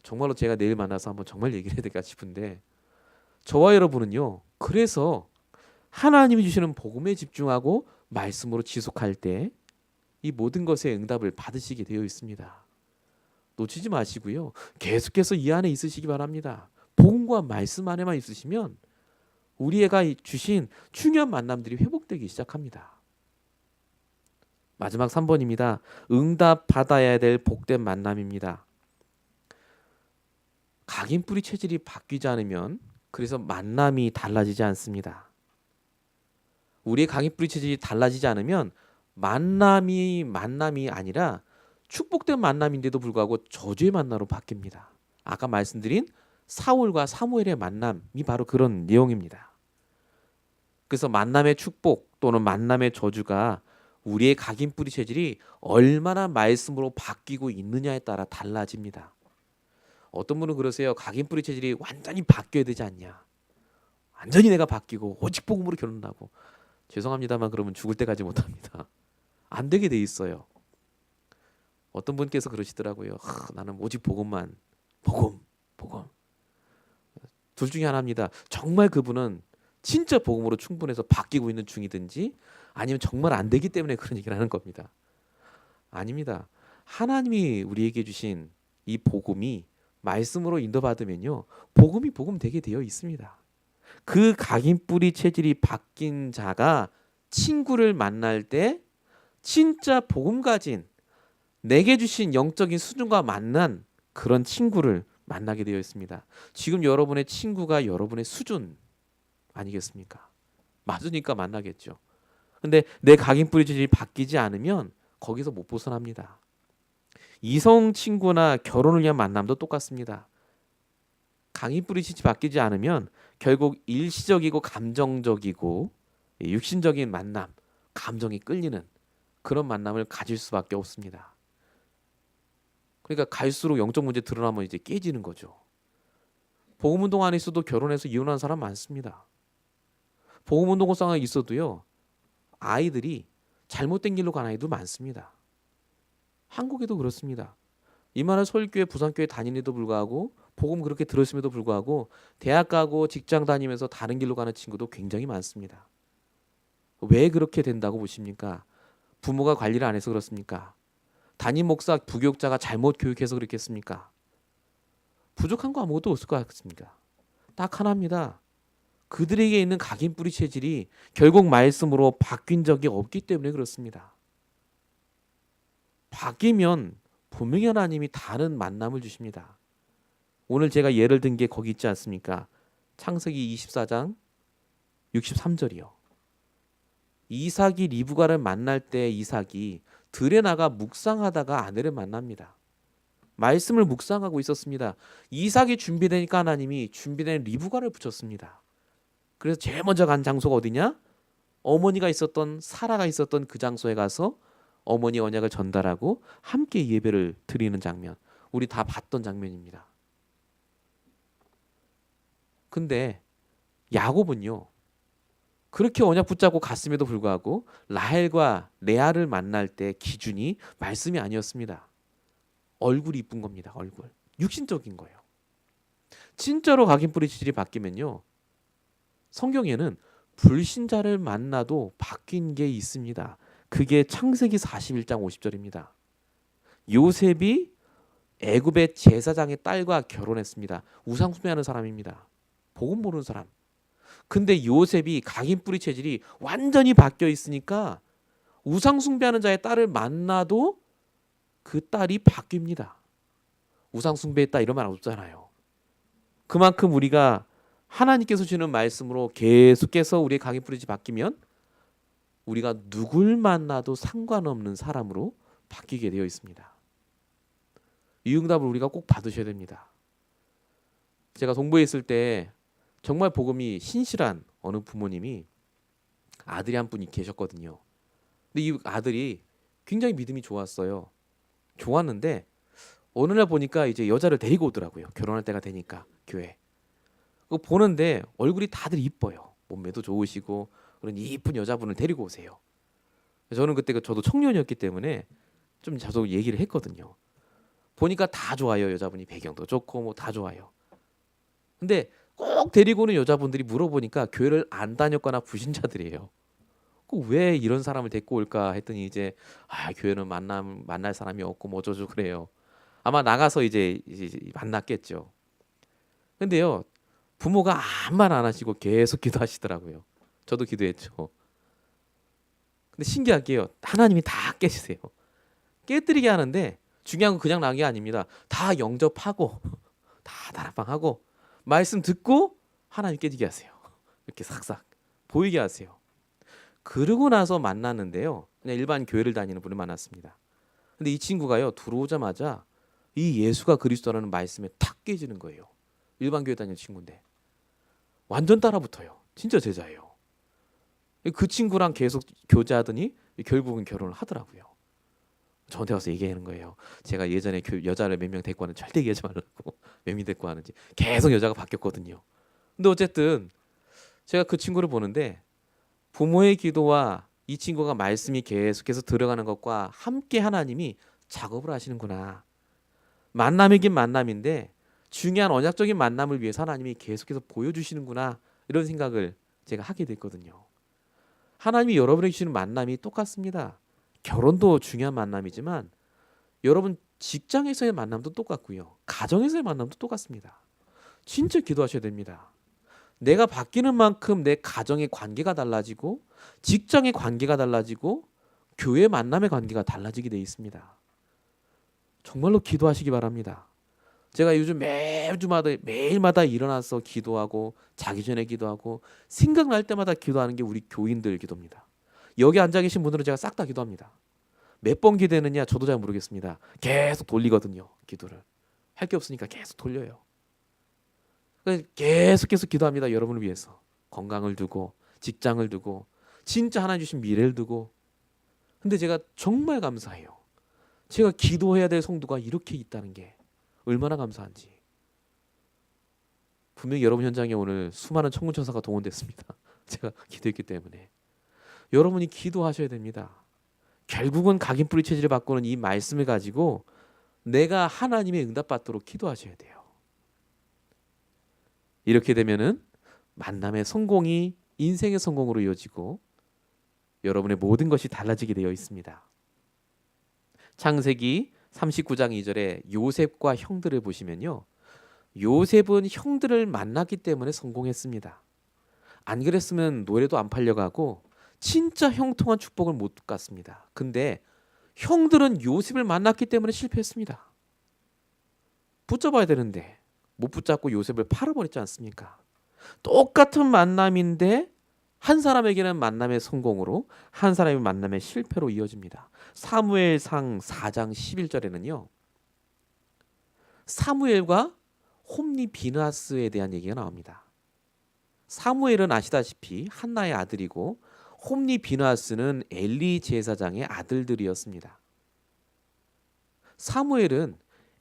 정말로 제가 내일 만나서 한번 정말 얘기를 해야 될까 싶은데, 저와 여러분은요, 그래서 하나님이 주시는 복음에 집중하고 말씀으로 지속할 때 이 모든 것의 응답을 받으시게 되어 있습니다. 놓치지 마시고요, 계속해서 이 안에 있으시기 바랍니다. 복음과 말씀 안에만 있으시면 우리가 주신 중요한 만남들이 회복되기 시작합니다. 마지막 3번입니다. 응답 받아야 될 복된 만남입니다. 각인 뿌리 체질이 바뀌지 않으면 그래서 만남이 달라지지 않습니다. 우리의 각인 뿌리 체질이 달라지지 않으면 만남이 아니라 축복된 만남인데도 불구하고 저주의 만남으로 바뀝니다. 아까 말씀드린 사울과 사무엘의 만남이 바로 그런 내용입니다. 그래서 만남의 축복 또는 만남의 저주가 우리의 각인 뿌리 체질이 얼마나 말씀으로 바뀌고 있느냐에 따라 달라집니다. 어떤 분은 그러세요. 각인 뿌리 체질이 완전히 바뀌어야 되지 않냐. 완전히 내가 바뀌고 오직 복음으로 결혼하고. 죄송합니다만 그러면 죽을 때까지 못합니다. 안 되게 돼 있어요. 어떤 분께서 그러시더라고요. 나는 오직 복음. 둘 중에 하나입니다. 정말 그분은 진짜 복음으로 충분해서 바뀌고 있는 중이든지, 아니면 정말 안 되기 때문에 그런 얘기를 하는 겁니다. 아닙니다. 하나님이 우리에게 주신 이 복음이 말씀으로 인도받으면요, 복음이 복음 되게 되어 있습니다. 그 각인 뿌리 체질이 바뀐 자가 친구를 만날 때 진짜 복음 가진, 내게 주신 영적인 수준과 만난 그런 친구를 만나게 되어 있습니다. 지금 여러분의 친구가 여러분의 수준 아니겠습니까? 맞으니까 만나겠죠. 근데 내 각인 뿌리 체질이 바뀌지 않으면 거기서 못 벗어납니다. 이성 친구나 결혼을 위한 만남도 똑같습니다. 각인 뿌리 체질이 바뀌지 않으면 결국 일시적이고 감정적이고 육신적인 만남, 감정이 끌리는 그런 만남을 가질 수밖에 없습니다. 그러니까 갈수록 영적 문제 드러나면 이제 깨지는 거죠. 복음운동 안에 있어도 결혼해서 이혼한 사람 많습니다. 복음운동 상황에 있어도요, 아이들이 잘못된 길로 간 아이도 많습니다. 한국에도 그렇습니다. 이만한 서울교회, 부산교회 다니는데도 불구하고 복음 그렇게 들었음에도 불구하고 대학 가고 직장 다니면서 다른 길로 가는 친구도 굉장히 많습니다. 왜 그렇게 된다고 보십니까? 부모가 관리를 안 해서 그렇습니까? 담임 목사, 부교육자가 잘못 교육해서 그렇겠습니까? 부족한 거 아무것도 없을 것 같습니까? 딱 하나입니다. 그들에게 있는 각인 뿌리 체질이 결국 말씀으로 바뀐 적이 없기 때문에 그렇습니다. 바뀌면 분명히 하나님이 다른 만남을 주십니다. 오늘 제가 예를 든 게 거기 있지 않습니까? 창세기 24장 63절이요. 이삭이 리브가를 만날 때 이삭이 들에 나가 묵상하다가 아내를 만납니다. 말씀을 묵상하고 있었습니다. 이삭이 준비되니까 하나님이 준비된 리브가를 붙였습니다. 그래서 제일 먼저 간 장소가 어디냐? 어머니가 있었던, 사라가 있었던 그 장소에 가서 어머니 언약을 전달하고 함께 예배를 드리는 장면. 우리 다 봤던 장면입니다. 근데 야곱은요, 그렇게 언약 붙잡고 갔음에도 불구하고 라헬과 레아를 만날 때 기준이 말씀이 아니었습니다. 얼굴이 이쁜 겁니다. 얼굴. 육신적인 거예요. 진짜로 각인 뿌리 체질이 바뀌면요. 성경에는 불신자를 만나도 바뀐 게 있습니다. 그게 창세기 41장 50절입니다. 요셉이 애굽의 제사장의 딸과 결혼했습니다. 우상 숭배하는 사람입니다. 복음 모르는 사람. 근데 요셉이 각인 뿌리 체질이 완전히 바뀌어 있으니까 우상 숭배하는 자의 딸을 만나도 그 딸이 바뀝니다. 우상 숭배했다 이런 말 없잖아요. 그만큼 우리가 하나님께서 주는 말씀으로 계속해서 우리의 각인 뿌리 체질이 바뀌면 우리가 누굴 만나도 상관없는 사람으로 바뀌게 되어 있습니다. 이 응답을 우리가 꼭 받으셔야 됩니다. 제가 동부에 있을 때 정말 복음이 신실한 어느 부모님이 아들이 한 분이 계셨거든요. 근데 이 아들이 굉장히 믿음이 좋았어요. 좋았는데 어느 날 보니까 이제 여자를 데리고 오더라고요. 결혼할 때가 되니까 교회. 그거 보는데 얼굴이 다들 이뻐요. 몸매도 좋으시고 그런 이쁜 여자분을 데리고 오세요. 저는 그때 저도 청년이었기 때문에 좀 자주 얘기를 했거든요. 보니까 다 좋아요. 여자분이 배경도 좋고 뭐 다 좋아요. 근데 꼭 데리고 오는 여자분들이 물어보니까 교회를 안 다녔거나 불신자들이에요. 왜 이런 사람을 데리고 올까 했더니 이제 교회는 만날 사람이 없고 뭐 어쩌고 그래요. 아마 나가서 이제 만났겠죠. 근데요. 부모가 아무 말 안 하시고 계속 기도하시더라고요. 저도 기도했죠. 근데 신기하게요. 하나님이 다 깨시세요. 깨뜨리게 하는데 중요한 건 그냥 나온 게 아닙니다. 다 영접하고 다 다락방하고 말씀 듣고 하나님 깨지게 하세요. 이렇게 싹싹 보이게 하세요. 그러고 나서 만났는데요. 그냥 일반 교회를 다니는 분을 만났습니다. 근데 이 친구가요. 들어오자마자 이 예수가 그리스도라는 말씀에 탁 깨지는 거예요. 일반 교회 다니는 친구인데 완전 따라붙어요. 진짜 제자예요. 그 친구랑 계속 교제하더니 결국은 결혼을 하더라고요. 저한테 와서 얘기하는 거예요. 제가 예전에 여자를 몇 명 데리고 왔는데 절대 얘기하지 말라고. 몇 명 데리고 왔는지 계속 여자가 바뀌었거든요. 근데 어쨌든 제가 그 친구를 보는데 부모의 기도와 이 친구가 말씀이 계속해서 들어가는 것과 함께 하나님이 작업을 하시는구나. 만남이긴 만남인데 중요한 언약적인 만남을 위해서 하나님이 계속해서 보여주시는구나. 이런 생각을 제가 하게 됐거든요. 하나님이 여러분에게 주시는 만남이 똑같습니다. 결혼도 중요한 만남이지만 여러분 직장에서의 만남도 똑같고요. 가정에서의 만남도 똑같습니다. 진짜 기도하셔야 됩니다. 내가 바뀌는 만큼 내 가정의 관계가 달라지고 직장의 관계가 달라지고 교회 만남의 관계가 달라지게 돼 있습니다. 정말로 기도하시기 바랍니다. 제가 요즘 매일마다 일어나서 기도하고 자기 전에 기도하고 생각날 때마다 기도하는 게 우리 교인들 기도입니다. 여기 앉아 계신 분들은 제가 싹 다 기도합니다. 몇 번 기도했느냐 저도 잘 모르겠습니다. 계속 돌리거든요. 기도를. 할 게 없으니까 계속 돌려요. 계속 기도합니다. 여러분을 위해서. 건강을 두고 직장을 두고 진짜 하나님 주신 미래를 두고. 근데 제가 정말 감사해요. 제가 기도해야 될 성도가 이렇게 있다는 게 얼마나 감사한지. 분명히 여러분 현장에 오늘 수많은 천군천사가 동원됐습니다. 제가 기도했기 때문에. 여러분이 기도하셔야 됩니다. 결국은 각인 뿌리 체질을 바꾸는 이 말씀을 가지고 내가 하나님의 응답받도록 기도하셔야 돼요. 이렇게 되면은 만남의 성공이 인생의 성공으로 이어지고 여러분의 모든 것이 달라지게 되어 있습니다. 창세기 39장 2절에 요셉과 형들을 보시면요. 요셉은 형들을 만났기 때문에 성공했습니다. 안 그랬으면 노래도 안 팔려가고 진짜 형통한 축복을 못 갔습니다. 근데 형들은 요셉을 만났기 때문에 실패했습니다. 붙잡아야 되는데 못 붙잡고 요셉을 팔아버렸지 않습니까? 똑같은 만남인데 한 사람에게는 만남의 성공으로 한 사람의 만남의 실패로 이어집니다. 사무엘상 4장 11절에는요. 사무엘과 홈리 비느하스에 대한 얘기가 나옵니다. 사무엘은 아시다시피 한나의 아들이고 홈리 비느하스는 엘리 제사장의 아들들이었습니다. 사무엘은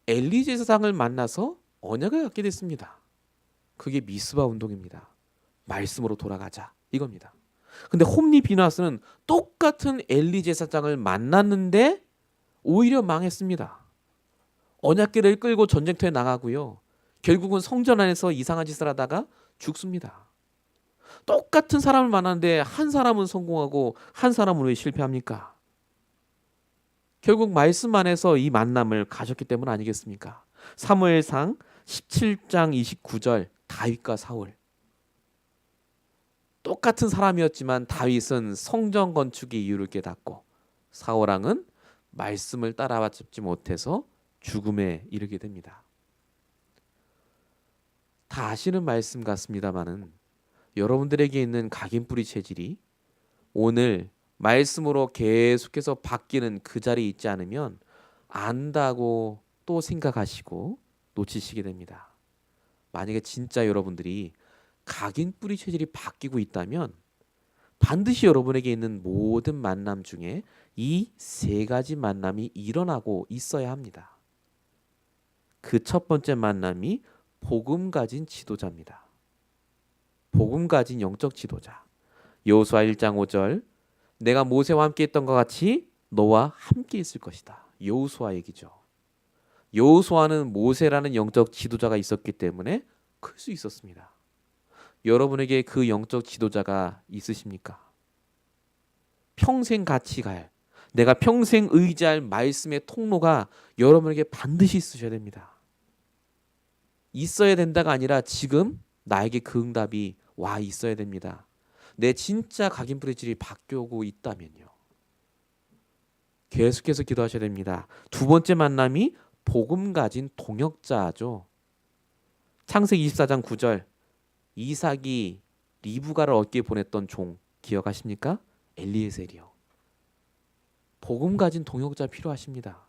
엘리 제사장을 만나서 언약을 갖게 됐습니다. 그게 미스바 운동입니다. 말씀으로 돌아가자 이겁니다. 근데 홈리 비나스는 똑같은 엘리 제사장을 만났는데 오히려 망했습니다. 언약궤를 끌고 전쟁터에 나가고요. 결국은 성전 안에서 이상한 짓을 하다가 죽습니다. 똑같은 사람을 만났는데 한 사람은 성공하고 한 사람은 왜 실패합니까? 결국 말씀 안에서 이 만남을 가졌기 때문 아니겠습니까? 사무엘상 17장 29절 다윗과 사울. 똑같은 사람이었지만 다윗은 성전 건축의 이유를 깨닫고 사울 왕은 말씀을 따라잡지 못해서 죽음에 이르게 됩니다. 다 아시는 말씀 같습니다마는 여러분들에게 있는 각인뿌리 체질이 오늘 말씀으로 계속해서 바뀌는 그 자리에 있지 않으면 안다고 또 생각하시고 놓치시게 됩니다. 만약에 진짜 여러분들이 각인뿌리 체질이 바뀌고 있다면 반드시 여러분에게 있는 모든 만남 중에 이 세 가지 만남이 일어나고 있어야 합니다. 그 첫 번째 만남이 복음 가진 지도자입니다. 복음 가진 영적 지도자. 여호수아 1장 5절 내가 모세와 함께 했던 것 같이 너와 함께 있을 것이다. 여호수아 얘기죠. 여호수아는 모세라는 영적 지도자가 있었기 때문에 클 수 있었습니다. 여러분에게 그 영적 지도자가 있으십니까? 평생 같이 갈, 내가 평생 의지할 말씀의 통로가 여러분에게 반드시 있으셔야 됩니다. 있어야 된다가 아니라 지금 나에게 그 응답이 와 있어야 됩니다. 내 진짜 각인뿌리 질이 바뀌고 있다면요. 계속해서 기도하셔야 됩니다. 두 번째 만남이 복음 가진 동역자죠. 창세기 24장 9절 이삭이 리브가를 얻기에 보냈던 종 기억하십니까? 엘리에셀이요. 복음 가진 동역자 필요하십니다.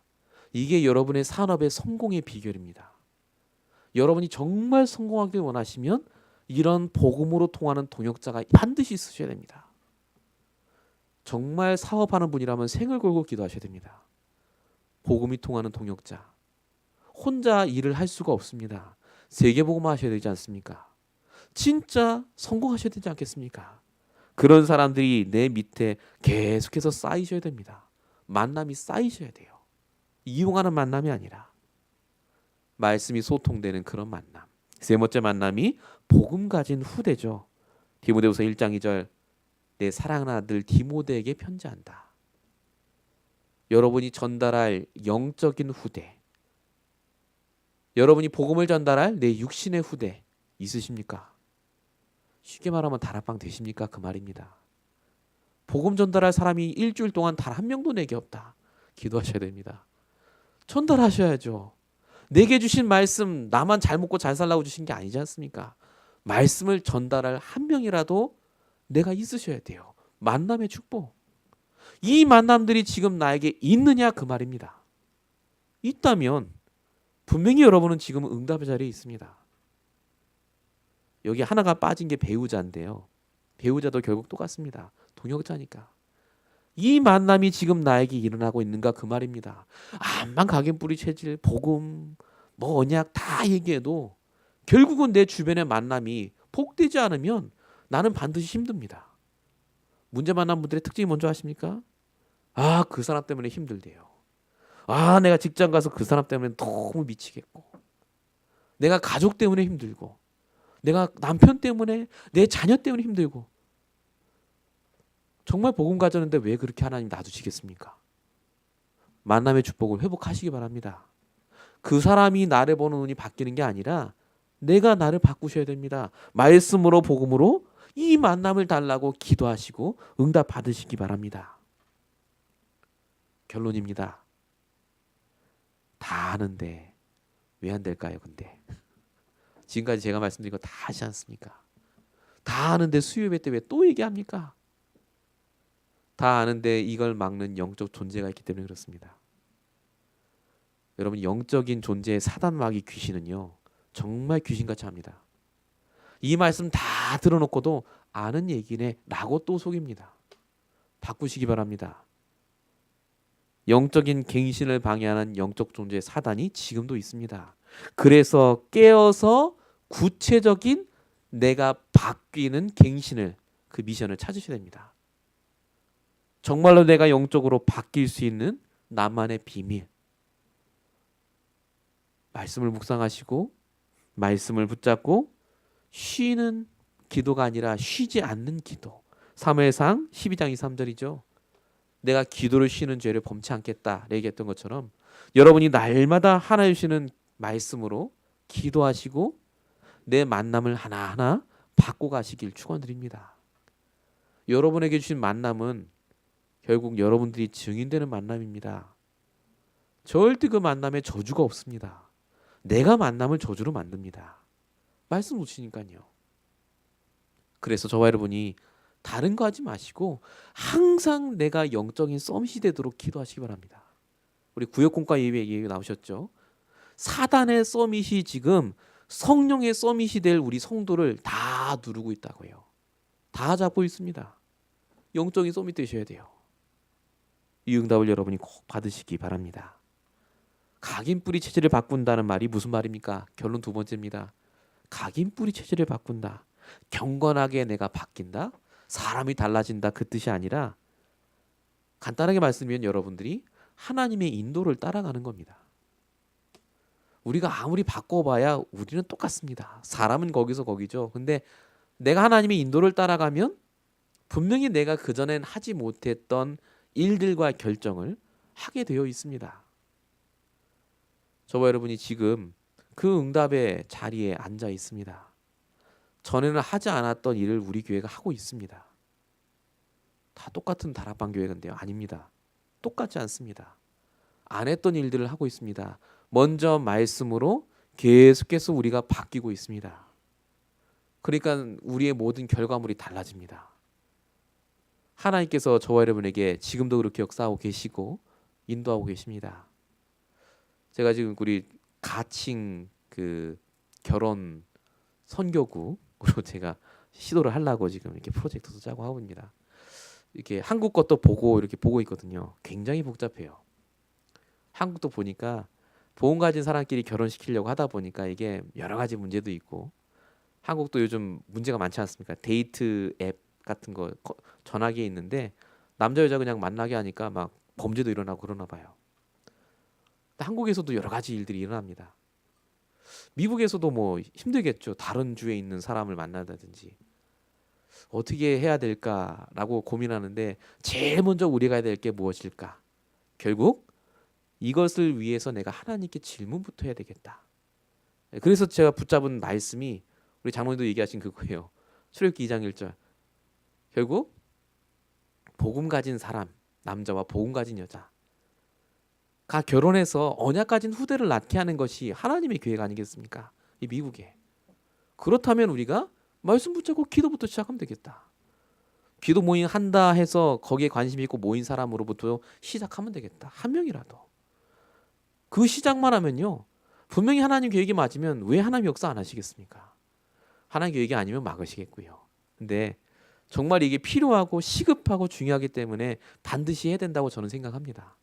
이게 여러분의 산업의 성공의 비결입니다. 여러분이 정말 성공하길 원하시면 이런 복음으로 통하는 동역자가 반드시 있으셔야 됩니다. 정말 사업하는 분이라면 생을 걸고 기도하셔야 됩니다. 복음이 통하는 동역자. 혼자 일을 할 수가 없습니다. 세계복음 하셔야 되지 않습니까? 진짜 성공하셔야 되지 않겠습니까? 그런 사람들이 내 밑에 계속해서 쌓이셔야 됩니다. 만남이 쌓이셔야 돼요. 이용하는 만남이 아니라 말씀이 소통되는 그런 만남. 세 번째 만남이 복음 가진 후대죠. 디모데후서 1장 2절 내 사랑하는 아들 디모데에게 편지한다. 여러분이 전달할 영적인 후대, 여러분이 복음을 전달할 내 육신의 후대 있으십니까? 쉽게 말하면 다락방 되십니까? 그 말입니다. 복음 전달할 사람이 일주일 동안 단 한 명도 내게 없다. 기도하셔야 됩니다. 전달하셔야죠. 내게 주신 말씀 나만 잘 먹고 잘 살라고 주신 게 아니지 않습니까? 말씀을 전달할 한 명이라도 내가 있으셔야 돼요. 만남의 축복. 이 만남들이 지금 나에게 있느냐 그 말입니다. 있다면 분명히 여러분은 지금 응답의 자리에 있습니다. 여기 하나가 빠진 게 배우자인데요. 배우자도 결국 똑같습니다. 동역자니까. 이 만남이 지금 나에게 일어나고 있는가 그 말입니다. 암만 각인뿌리 체질, 복음, 뭐 언약 다 얘기해도 결국은 내 주변의 만남이 복되지 않으면 나는 반드시 힘듭니다. 문제 만난 분들의 특징이 뭔지 아십니까? 아, 그 사람 때문에 힘들대요. 아, 내가 직장 가서 그 사람 때문에 너무 미치겠고, 내가 가족 때문에 힘들고, 내가 남편 때문에, 내 자녀 때문에 힘들고. 정말 복음 가졌는데 왜 그렇게 하나님 놔두시겠습니까? 만남의 축복을 회복하시기 바랍니다. 그 사람이 나를 보는 눈이 바뀌는 게 아니라 내가 나를 바꾸셔야 됩니다. 말씀으로 복음으로 이 만남을 달라고 기도하시고 응답 받으시기 바랍니다. 결론입니다. 다 아는데 왜 안 될까요? 근데 지금까지 제가 말씀드린 거 다 하지 않습니까? 다 아는데 수요 예배 때 왜 또 얘기합니까? 다 아는데 이걸 막는 영적 존재가 있기 때문에 그렇습니다. 여러분, 영적인 존재의 사단 마귀 귀신은요 정말 귀신같이 합니다. 이 말씀 다 들어놓고도 아는 얘기네 라고 또 속입니다. 바꾸시기 바랍니다. 영적인 갱신을 방해하는 영적 존재의 사단이 지금도 있습니다. 그래서 깨어서 구체적인 내가 바뀌는 갱신을 그 미션을 찾으셔야 됩니다. 정말로 내가 영적으로 바뀔 수 있는 나만의 비밀. 말씀을 묵상하시고 말씀을 붙잡고 쉬는 기도가 아니라 쉬지 않는 기도. 사무엘상 12장 2-3절이죠. 내가 기도를 쉬는 죄를 범치 않겠다 얘기했던 것처럼 여러분이 날마다 하나님 주시는 말씀으로 기도하시고 내 만남을 하나하나 바꿔가시길 축원드립니다. 여러분에게 주신 만남은 결국 여러분들이 증인되는 만남입니다. 절대 그 만남에 저주가 없습니다. 내가 만남을 저주로 만듭니다. 말씀 놓치니까요. 그래서 저와 여러분이 다른 거 하지 마시고 항상 내가 영적인 썸밋이 되도록 기도하시기 바랍니다. 우리 구역공과 예배 얘기 나오셨죠? 사단의 썸밋이 지금 성령의 썸밋이 될 우리 성도를 다 누르고 있다고요. 다 잡고 있습니다. 영적인 썸밋 되셔야 돼요. 이 응답을 여러분이 꼭 받으시기 바랍니다. 각인 뿌리 체질을 바꾼다는 말이 무슨 말입니까? 결론 두 번째입니다. 각인 뿌리 체질을 바꾼다. 경건하게 내가 바뀐다. 사람이 달라진다 그 뜻이 아니라 간단하게 말씀드리면 여러분들이 하나님의 인도를 따라가는 겁니다. 우리가 아무리 바꿔봐야 우리는 똑같습니다. 사람은 거기서 거기죠. 근데 내가 하나님의 인도를 따라가면 분명히 내가 그전엔 하지 못했던 일들과 결정을 하게 되어 있습니다. 저와 여러분이 지금 그 응답의 자리에 앉아 있습니다. 전에는 하지 않았던 일을 우리 교회가 하고 있습니다. 다 똑같은 다락방 교회인데요. 아닙니다. 똑같지 않습니다. 안 했던 일들을 하고 있습니다. 먼저 말씀으로 계속해서 우리가 바뀌고 있습니다. 그러니까 우리의 모든 결과물이 달라집니다. 하나님께서 저와 여러분에게 지금도 그렇게 역사하고 계시고 인도하고 계십니다. 제가 지금 우리 가칭 그 결혼 선교국으로 제가 시도를 하려고 지금 이렇게 프로젝트도 짜고 하고 있습니다. 이렇게 한국 것도 보고 이렇게 보고 있거든요. 굉장히 복잡해요. 한국도 보니까 보험 가진 사람끼리 결혼시키려고 하다 보니까 이게 여러 가지 문제도 있고 한국도 요즘 문제가 많지 않습니까? 데이트 앱 같은 거 전화기에 있는데 남자 여자 그냥 만나게 하니까 막 범죄도 일어나고 그러나 봐요. 한국에서도 여러 가지 일들이 일어납니다. 미국에서도 뭐 힘들겠죠. 다른 주에 있는 사람을 만나다든지 어떻게 해야 될까라고 고민하는데 제일 먼저 우리가 해야 될 게 무엇일까? 결국 이것을 위해서 내가 하나님께 질문부터 해야 되겠다. 그래서 제가 붙잡은 말씀이 우리 장로님도 얘기하신 그거예요. 출애굽기 2장 1절. 결국 복음 가진 사람, 남자와 복음 가진 여자가 결혼해서 언약 가진 후대를 낳게 하는 것이 하나님의 계획 아니겠습니까? 이 미국에. 그렇다면 우리가 말씀 붙잡고 기도부터 시작하면 되겠다. 기도 모임 한다 해서 거기에 관심 있고 모인 사람으로부터 시작하면 되겠다. 한 명이라도. 그 시작만 하면요. 분명히 하나님 계획이 맞으면 왜 하나님 역사 안 하시겠습니까? 하나님 계획이 아니면 막으시겠고요. 근데 정말 이게 필요하고 시급하고 중요하기 때문에 반드시 해야 된다고 저는 생각합니다.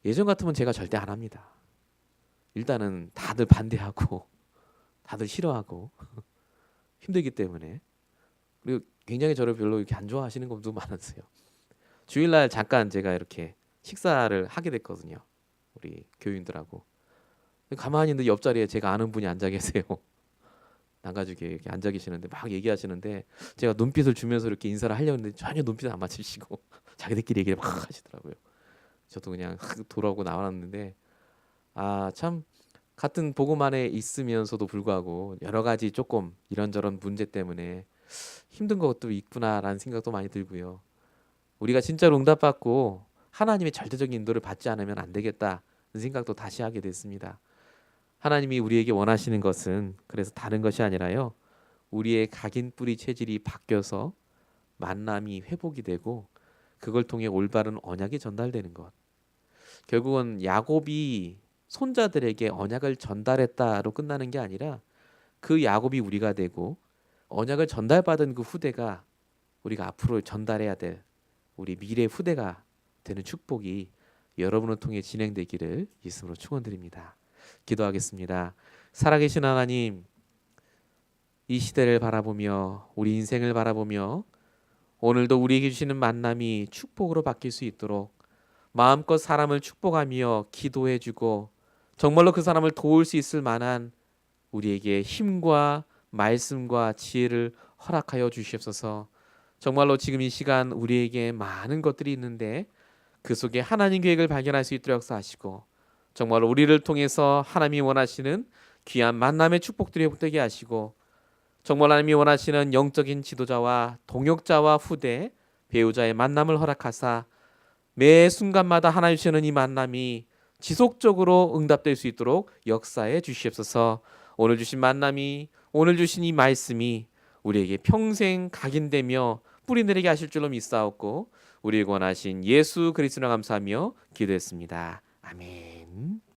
예전 같으면 제가 절대 안 합니다. 일단은 다들 반대하고 다들 싫어하고 힘들기 때문에 그리고 굉장히 저를 별로 이렇게 안 좋아하시는 분도 많았어요. 주일날 잠깐 제가 이렇게 식사를 하게 됐거든요. 우리 교인들하고 가만히 있는데 옆자리에 제가 아는 분이 앉아 계세요. 남가족이 이렇게 앉아 계시는데 막 얘기하시는데 제가 눈빛을 주면서 이렇게 인사를 하려고 했는데 전혀 눈빛을 안 맞추시고 자기들끼리 얘기를 막 하시더라고요. 저도 그냥 돌아오고 나왔는데 참 같은 복음 안에 있으면서도 불구하고 여러 가지 조금 이런저런 문제 때문에 힘든 것도 있구나라는 생각도 많이 들고요. 우리가 진짜로 응답받고 하나님의 절대적인 인도를 받지 않으면 안 되겠다는 생각도 다시 하게 됐습니다. 하나님이 우리에게 원하시는 것은 그래서 다른 것이 아니라요. 우리의 각인 뿌리 체질이 바뀌어서 만남이 회복이 되고 그걸 통해 올바른 언약이 전달되는 것. 결국은 야곱이 손자들에게 언약을 전달했다로 끝나는 게 아니라 그 야곱이 우리가 되고 언약을 전달받은 그 후대가 우리가 앞으로 전달해야 될 우리 미래 후대가 되는 축복이 여러분을 통해 진행되기를 예수님으로 축원드립니다. 기도하겠습니다. 살아계신 하나님, 이 시대를 바라보며 우리 인생을 바라보며 오늘도 우리에게 주시는 만남이 축복으로 바뀔 수 있도록 마음껏 사람을 축복하며 기도해주고 정말로 그 사람을 도울 수 있을 만한 우리에게 힘과 말씀과 지혜를 허락하여 주시옵소서. 정말로 지금 이 시간 우리에게 많은 것들이 있는데 그 속에 하나님 계획을 발견할 수 있도록 역사하시고 정말로 우리를 통해서 하나님이 원하시는 귀한 만남의 축복들이 복되게 하시고 정말 하나님이 원하시는 영적인 지도자와 동역자와 후대 배우자의 만남을 허락하사 매 순간마다 하나님 주시는 이 만남이 지속적으로 응답될 수 있도록 역사해 주시옵소서. 오늘 주신 만남이 오늘 주신 이 말씀이 우리에게 평생 각인되며 뿌리 내리게 하실 줄로 믿사옵고 우리를 원하신 예수 그리스도로 감사하며 기도했습니다. 아멘.